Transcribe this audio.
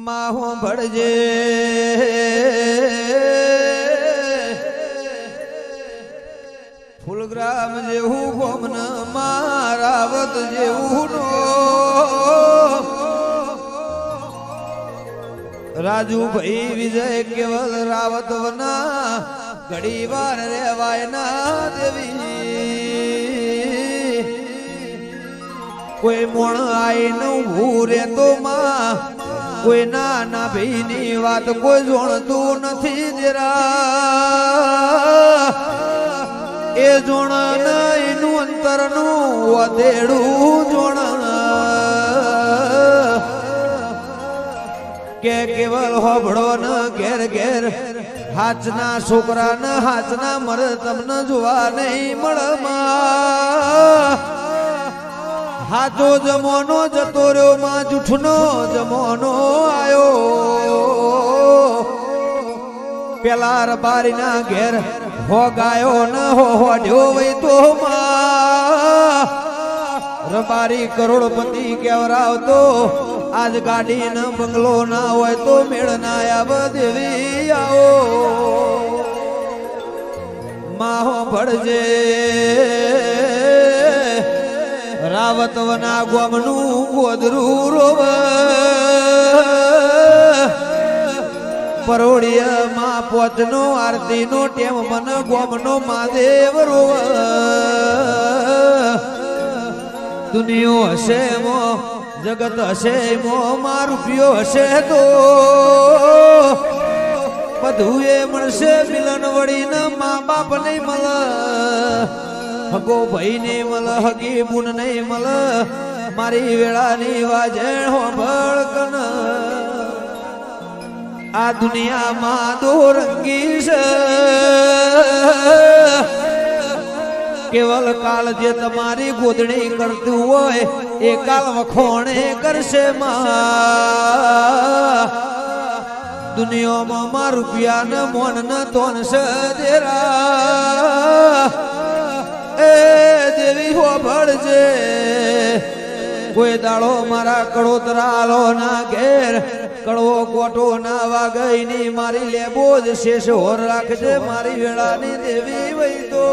માહો ભળજે ફૂલગ્રામ જેવું ગોમન મારાવત જેવું નો રાજુભાઈ વિજય કેવલ રાવત વના ઘડી વાર રેવાય ના દેવી કોઈ મોણ આઈ ન ભૂરે તો માં કોઈ નાના ભાઈની વાત કોઈ જોણતું નથી જરા એ જોણ એનું અંતરનું વધેડું જોણ કે કેવલ હોબળો ન ઘેર ઘેર હાચના છોકરા ન હાચના મર તમને જોવા નહીં મળમાં હાચો જમોનો જતો રહ્યો માં જૂઠનો જમોનો આયો પેલા રબારીના ઘેર હો ગાયો ન હોડ્યો વઈ તો માં રબારી કરોડપતિ કેવરાવતો આજ ગાડી ન બંગલો ના હોય તો મેળ ના આવ દેવી આવો માહો ભળજે રાવત વના ગોમનું ગોદરું રોવ પરોડિયા માં પોતનો આરતીનો ટેમ મન ગોમનો મહાદેવ રોવ દુનિયો હશે મો જગત હશે મો માં રૂપિયો હશે તો બધું એ મળશે મિલન વળીને મા બાપ નહીં મળ હગો ભાઈ ને મલ હગી બુન નહીં મલ મારી વેળાની વાજણ હોંભળ કન આ દુનિયામાં દોરંગી છે કેવલ કાલ જે તમારી ગોદણી કરતું હોય એ કાલ વખોણે કરશે માં દુનિયામાં માં રૂપિયા ન મોન ન તોન છે દેરા એ દેવી હો ભળજે કોઈ દાડો મારા કડોતરાલો ના ઘેર કડવો કોટો ના વાગઈ ની મારી લેબો જ શેષ હોર રાખજે મારી વેળાની દેવી વઈ તો